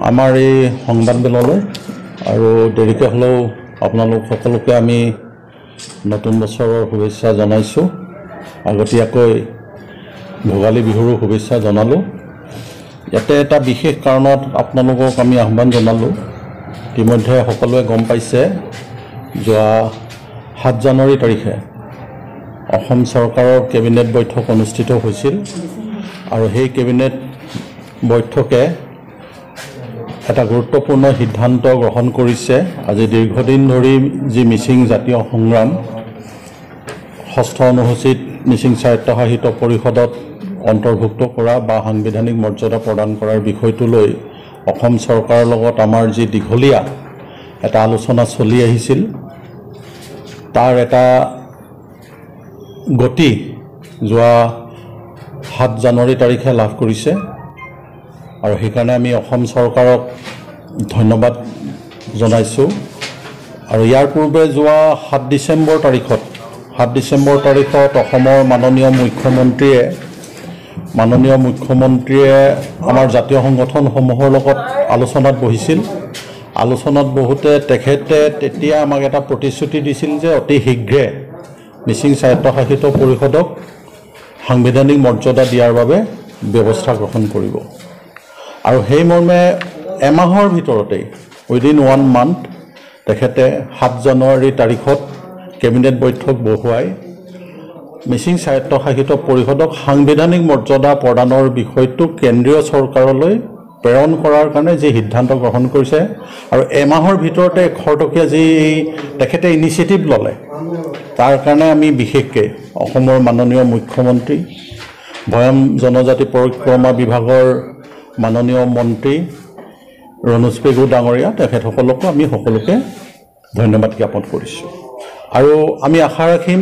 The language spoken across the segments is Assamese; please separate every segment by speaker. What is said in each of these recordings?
Speaker 1: আমাৰ এই সংবাদমেললৈ আৰু দেৰিকৈ হ'লেও আপোনালোক সকলোকে আমি নতুন বছৰৰ শুভেচ্ছা জনাইছোঁ। আগতীয়াকৈ ভোগালী বিহুৰ শুভেচ্ছা জনালোঁ। ইয়াতে এটা বিশেষ কাৰণত আপোনালোকক আমি আহ্বান জনালোঁ। ইতিমধ্যে সকলোৱে গম পাইছে, যোৱা 7 জানুৱাৰী তাৰিখে অসম চৰকাৰৰ কেবিনেট বৈঠক অনুষ্ঠিত হৈছিল আৰু সেই কেবিনেট বৈঠকে এটা গুৰুত্বপূৰ্ণ সিদ্ধান্ত গ্ৰহণ কৰিছে। আজি দীৰ্ঘদিন ধৰি যি মিচিং জাতীয় সংগ্ৰাম 6ষ্ঠ অনুসূচীত মিচিং স্বায়ত্তশাসিত পৰিষদত অন্তৰ্ভুক্ত কৰা বা সাংবিধানিক মৰ্যাদা প্ৰদান কৰাৰ বিষয়টো লৈ অসম চৰকাৰৰ লগত আমাৰ যি দীঘলীয়া এটা আলোচনা চলি আহিছিল, তাৰ এটা গতি যোৱা 7 জানুৱাৰী তাৰিখে লাভ কৰিছে আৰু সেইকাৰণে আমি অসম চৰকাৰক ধন্যবাদ জনাইছোঁ। আৰু ইয়াৰ পূৰ্বে যোৱা 7 ডিচেম্বৰ তাৰিখত অসমৰ মাননীয় মুখ্যমন্ত্ৰীয়ে আমাৰ জাতীয় সংগঠনসমূহৰ লগত আলোচনাত বহিছিল। আলোচনাত বহুতে তেখেতে তেতিয়া আমাক এটা প্ৰতিশ্ৰুতি দিছিল যে অতি শীঘ্ৰে মিচিং স্বায়ত্তশাসিত পৰিষদক সাংবিধানিক মৰ্যাদা দিয়াৰ বাবে ব্যৱস্থা গ্ৰহণ কৰিব। আৰু সেই মৰ্মে এমাহৰ ভিতৰতেই উইদিন 1 মান্থ তেখেতে 7 জানুৱাৰী তাৰিখত কেবিনেট বৈঠক বহুৱাই মিচিং স্বায়ত্তশাসিত পৰিষদক সাংবিধানিক মৰ্যাদা প্ৰদানৰ বিষয়টো কেন্দ্ৰীয় চৰকাৰলৈ প্ৰেৰণ কৰাৰ কাৰণে যি সিদ্ধান্ত গ্ৰহণ কৰিছে আৰু এমাহৰ ভিতৰতে খৰতকীয়া যি তেখেতে ইনিচিয়েটিভ ল'লে, তাৰ কাৰণে আমি বিশেষকৈ অসমৰ মাননীয় মুখ্যমন্ত্ৰী, ভৈয়াম জনজাতি পৰিক্ৰমা বিভাগৰ মাননীয় মন্ত্ৰী ৰণোজ পেগু ডাঙৰীয়া তেখেতসকলকো আমি সকলোকে ধন্যবাদ জ্ঞাপন কৰিছোঁ। আৰু আমি আশা ৰাখিম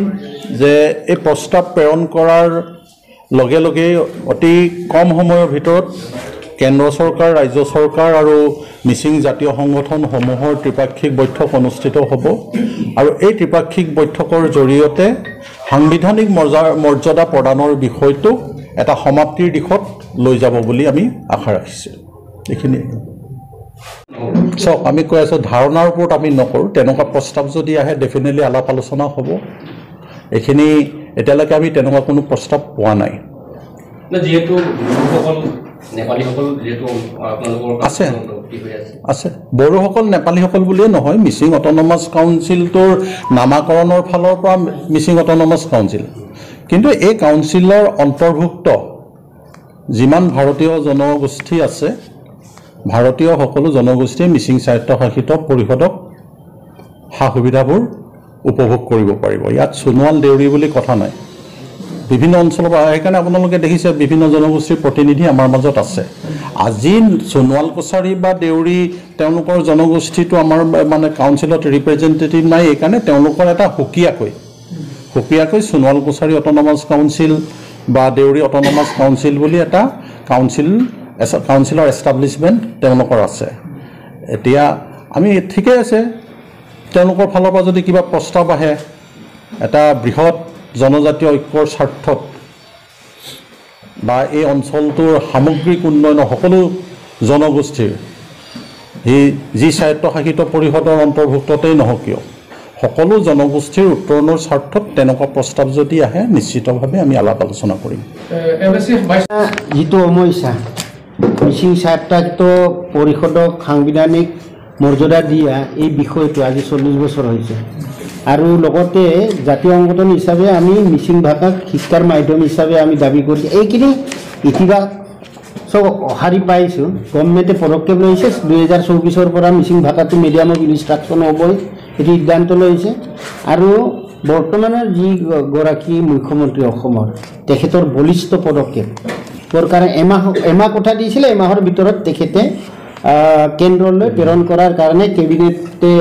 Speaker 1: যে এই প্ৰস্তাৱ প্ৰেৰণ কৰাৰ লগে লগে অতি কম সময়ৰ ভিতৰত কেন্দ্ৰ চৰকাৰ, ৰাজ্য চৰকাৰ আৰু মিচিং জাতীয় সংগঠনসমূহৰ ত্ৰিপাক্ষিক বৈঠক অনুষ্ঠিত হ'ব আৰু এই ত্ৰিপাক্ষিক বৈঠকৰ জৰিয়তে সাংবিধানিক মৰ্যাদা প্ৰদানৰ বিষয়টো এটা সমাপ্তিৰ দিশত লৈ যাব বুলি আমি আশা ৰাখিছোঁ। এইখিনি চাওক, আমি কৈ আছোঁ ধাৰণাৰ ওপৰত আমি নকৰোঁ। তেনেকুৱা প্ৰস্তাৱ যদি আহে ডেফিনেটলি আলাপ আলোচনা হ'ব। এইখিনি এতিয়ালৈকে আমি তেনেকুৱা কোনো প্ৰস্তাৱ পোৱা নাই।
Speaker 2: যিহেতু
Speaker 1: আছে বড়োসকল নেপালীসকল বুলিয়ে নহয়, মিচিং অট'নমাছ কাউন্সিলটোৰ নামাকৰণৰ ফালৰ পৰা মিচিং অট'নমাছ কাউন্সিল, কিন্তু এই কাউন্সিলৰ অন্তৰ্ভুক্ত যিমান ভাৰতীয় জনগোষ্ঠী আছে, ভাৰতীয় সকলো জনগোষ্ঠীয়ে মিচিং স্বায়ত্তশাসিত পৰিষদক সা সুবিধাবোৰ উপভোগ কৰিব পাৰিব। ইয়াত সোণোৱাল দেউৰী বুলি কথা নাই, বিভিন্ন অঞ্চলৰ পৰা। সেইকাৰণে আপোনালোকে দেখিছে বিভিন্ন জনগোষ্ঠীৰ প্ৰতিনিধি আমাৰ মাজত আছে। আজি সোণোৱাল কছাৰী বা দেউৰী তেওঁলোকৰ জনগোষ্ঠীটো আমাৰ মানে কাউন্সিলত ৰিপ্ৰেজেণ্টেটিভ নাই। এইকাৰণে তেওঁলোকৰ এটা সুকীয়াকৈ সোণোৱাল কছাৰী অট'নমাছ কাউন্সিল বা দেউৰী অট'নমাছ কাউন্সিল বুলি এটা কাউন্সিলৰ এষ্টাব্লিছমেণ্ট তেওঁলোকৰ আছে। এতিয়া আমি ঠিকে আছে, তেওঁলোকৰ ফালৰ পৰা যদি কিবা প্ৰস্তাৱ আহে এটা বৃহৎ জনজাতীয় ঐক্যৰ স্বাৰ্থত বা এই অঞ্চলটোৰ সামগ্ৰিক উন্নয়নৰ সকলো জনগোষ্ঠীৰ যি স্বায়ত্তশাসিত পৰিষদৰ অন্তৰ্ভুক্ততেই নহওক কিয় সকলো জনগোষ্ঠীৰ উত্তৰণৰ স্বাৰ্থত তেনেকুৱা প্ৰস্তাৱ যদি আহে নিশ্চিতভাৱে আমি আলাপ আলোচনা কৰিম।
Speaker 3: যিটো সমস্যা মিচিং স্বায়ত্তশাসিত পৰিষদক সাংবিধানিক মৰ্যাদা দিয়া, এই বিষয়টো আজি 40 বছৰ হৈছে আৰু লগতে জাতীয় সংগঠন হিচাপে আমি মিচিং ভাষাক শিক্ষাৰ মাধ্যম হিচাপে আমি দাবী কৰিছোঁ। এইখিনি ইতিবাচক সঁহাৰি পাইছোঁ। গভৰ্ণমেণ্টে পদক্ষেপ লৈছে 2024 পৰা মিচিং ভাষাটো মিডিয়াম অফ ইনষ্ট্ৰাকশ্যন হ'বই, এটি সিদ্ধান্ত লৈছে। আৰু বৰ্তমানৰ যিগৰাকী মুখ্যমন্ত্ৰী অসমৰ, তেখেতৰ বলিষ্ঠ পদক্ষেপৰ কাৰণে এমাহ কথা দিছিলে, এমাহৰ ভিতৰত তেখেতে কেন্দ্ৰলৈ প্ৰেৰণ কৰাৰ কাৰণে কেবিনেটে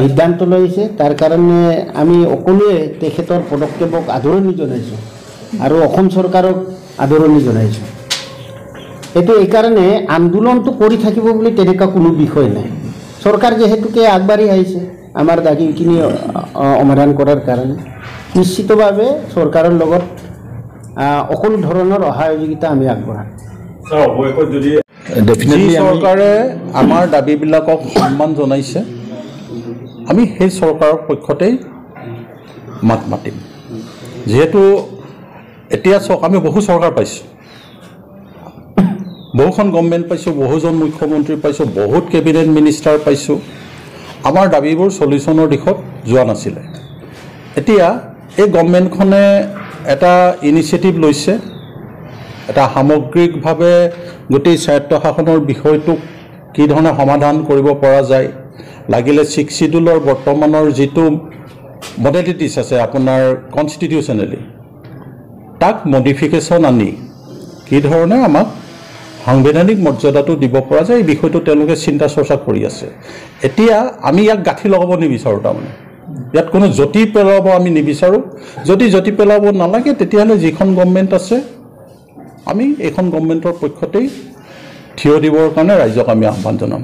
Speaker 3: সিদ্ধান্ত লৈছে। তাৰ কাৰণে আমি সকলোৱে তেখেতৰ পদক্ষেপক আদৰণি জনাইছোঁ আৰু অসম চৰকাৰক আদৰণি জনাইছোঁ। এইটো এইকাৰণে আন্দোলনটো কৰি থাকিব বুলি তেনেকুৱা কোনো বিষয় নাই। চৰকাৰ যিহেতুকে আগবাঢ়ি আহিছে আমাৰ দাবীখিনি সমাধান কৰাৰ কাৰণে, নিশ্চিতভাৱে চৰকাৰৰ লগত সকলো ধৰণৰ সহযোগিতা আমি আগবঢ়াম।
Speaker 2: ডেফিনেটলি
Speaker 1: চৰকাৰে আমাৰ দাবীবিলাকক সন্মান জনাইছে আমি সেই চৰকাৰৰ পক্ষতেই মাত মাতিম যিহেতু এতিয়া চাওক আমি বহু চৰকাৰ পাইছোঁ বহুখন গভৰ্ণমেণ্ট পাইছোঁ বহুজন মুখ্যমন্ত্ৰী পাইছোঁ বহুত কেবিনেট মিনিষ্টাৰ পাইছোঁ আমাৰ দাবীবোৰ চলিউশ্যনৰ দিশত যোৱা নাছিলে এতিয়া এই গভৰ্ণমেণ্টখনে এটা ইনিচিয়েটিভ লৈছে এটা সামগ্ৰিকভাৱে গোটেই স্বায়ত্তশাসনৰ বিষয়টোক কি ধৰণে সমাধান কৰিব পৰা যায় লাগিলে 6 শিডিউলৰ বৰ্তমানৰ যিটো মডেলিটিছ আছে আপোনাৰ কনষ্টিটিউশ্যনেলি তাক মডিফিকেশ্যন আনি কি ধৰণে আমাক সাংবিধানিক মৰ্যাদাটো দিব পৰা যায় এই বিষয়টো তেওঁলোকে চিন্তা চৰ্চা কৰি আছে এতিয়া আমি ইয়াক গাঁঠি লগাব নিবিচাৰোঁ তাৰমানে ইয়াত কোনো জটি পেলাব আমি নিবিচাৰোঁ যদি জটি পেলাব নালাগে তেতিয়াহ'লে যিখন গভৰ্ণমেণ্ট আছে আমি এইখন গভৰ্ণমেণ্টৰ পক্ষতেই থিয় দিবৰ কাৰণে ৰাইজক আমি আহ্বান জনাম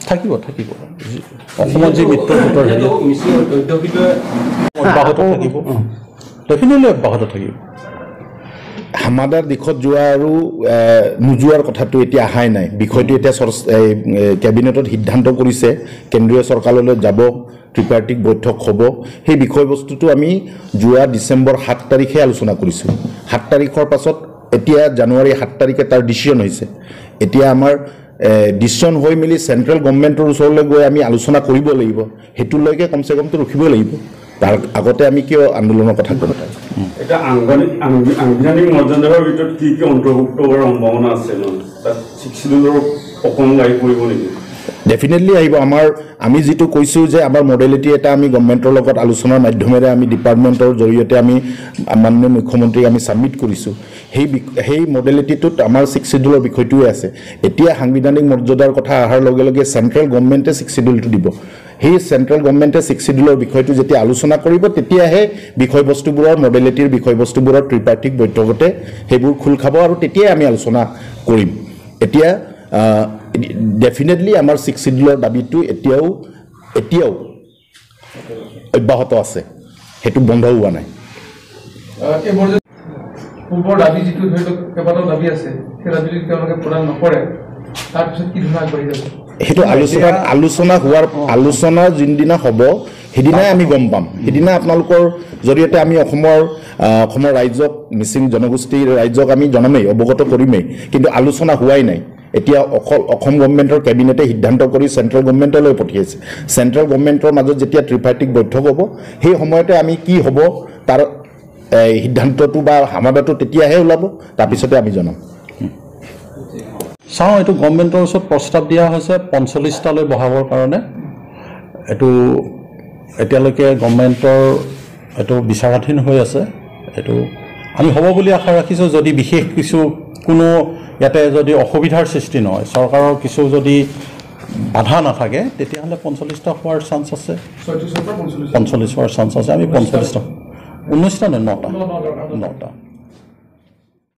Speaker 1: থাকিব থাকিব অসমত যি মৃত্যু ভোটৰ হেৰি অব্যাহত থাকিব ডেফিনেটলি অব্যাহত থাকিব
Speaker 2: সমাধাৰ দিশত যোৱা আৰু নোযোৱাৰ কথাটো এতিয়া অহাই নাই বিষয়টো এতিয়া কেবিনেটত সিদ্ধান্ত কৰিছে কেন্দ্ৰীয় চৰকাৰলৈ যাব ত্ৰিপাৰ্টিক বৈঠক হ'ব সেই বিষয়বস্তুটো আমি যোৱা ডিচেম্বৰ 7 তাৰিখে আলোচনা কৰিছোঁ 7 তাৰিখৰ পাছত এতিয়া জানুৱাৰী 7 তাৰিখে তাৰ ডিচিশ্যন হৈছে এতিয়া আমাৰ ডিচিশ্যন হৈ মেলি চেণ্ট্ৰেল গভৰ্ণমেণ্টৰ ওচৰলৈ গৈ আমি আলোচনা কৰিব লাগিব হেতুলৈকে কমসে কমটো ৰখিব লাগিব তাৰ আগতে আমি কিয় আন্দোলনৰ কথা ক'ব
Speaker 4: এটা আংবিধানিক মৰ্যাদাৰ ভিতৰত কি কি অন্তৰ্ভুক্ত কৰাৰ সম্ভাৱনা আছে তাত 6 শিডিউলৰ অকণ লাগি পৰিব নেকি
Speaker 2: ডেফিনেটলি আহিব আমাৰ আমি যেটো কৈছো যে আমাৰ মডেলিটি এটা আমি গভৰ্ণমেণ্টৰ লগত আলোচনাৰ মাধ্যমেৰে আমি ডিপাৰ্টমেণ্টৰ জৰিয়তে আমি মাননীয় মুখ্যমন্ত্ৰীক আমি সাবমিট কৰিছো সেই মডেলিটিটোত আমাৰ 6 শিডিউলৰ বিষয়টোৱে আছে এতিয়া সাংবিধানিক মৰ্যাদাৰ কথা আহাৰ লগে লগে চেণ্ট্ৰেল গভৰ্ণমেণ্টে 6 শিডিউলটো দিব সেই চেণ্ট্ৰেল গভৰ্ণমেণ্টে 6 শিডিউলৰ বিষয়টো যেতিয়া আলোচনা কৰিব তেতিয়াহে বিষয়বস্তুবোৰৰ মডেলিটিৰ বিষয়বস্তুবোৰৰ ত্ৰিপাৰ্টিক বৈঠকতে সেইবোৰ খুল খাব আৰু তেতিয়াই আমি আলোচনা কৰিম এতিয়া ডেফিনেটলি আমাৰ 6 শিডিউলৰ দাবীটো এতিয়াও অব্যাহত আছে হেতু বন্ধ হোৱা নাই
Speaker 5: পূৰ্বৰ দাবী যিটো ধৰি লওক কেইবাটাও দাবী আছে সেই দাবী যদি তেওঁলোকে প্ৰদান নকৰে তাৰপিছত কি ধৰণে আগবাঢ়ি যাব
Speaker 2: হেতু আলোচনা যোনদিনা হ'ব সেইদিনাই আমি গম পাম সেইদিনা আপোনালোকৰ জৰিয়তে আমি অসমৰ ৰাইজক মিচিং জনগোষ্ঠীৰ ৰাইজক আমি জনামেই অৱগত কৰিমেই কিন্তু আলোচনা হোৱাই নাই এতিয়া অসম গভৰ্ণমেণ্টৰ কেবিনেটে সিদ্ধান্ত কৰি চেণ্ট্ৰেল গভৰ্ণমেণ্টলৈ পঠিয়াইছে চেণ্ট্ৰেল গভৰ্ণমেণ্টৰ মাজত যেতিয়া ত্ৰিপাৰ্টিক বৈঠক হ'ব সেই সময়তে আমি কি হ'ব তাৰ সিদ্ধান্তটো বা সমাধানটো তেতিয়াহে ওলাব তাৰপিছতে আমি জনাম
Speaker 1: চাওঁ এইটো গভৰ্ণমেণ্টৰ ওচৰত প্ৰস্তাৱ দিয়া হৈছে 45টালৈ বঢ়াবৰ কাৰণে এইটো এতিয়ালৈকে গভৰ্ণমেণ্টৰ এইটো বিচাৰাধীন হৈ আছে এইটো আমি হ'ব বুলি আশা ৰাখিছোঁ যদি বিশেষ কিছু কোনো ইয়াতে যদি অসুবিধাৰ সৃষ্টি নহয় চৰকাৰৰ কিছু যদি বাধা নাথাকে তেতিয়াহ'লে 45টা হোৱাৰ চান্স আছে 45 হোৱাৰ চান্স আছে আমি 45টা 19টা নে 9টা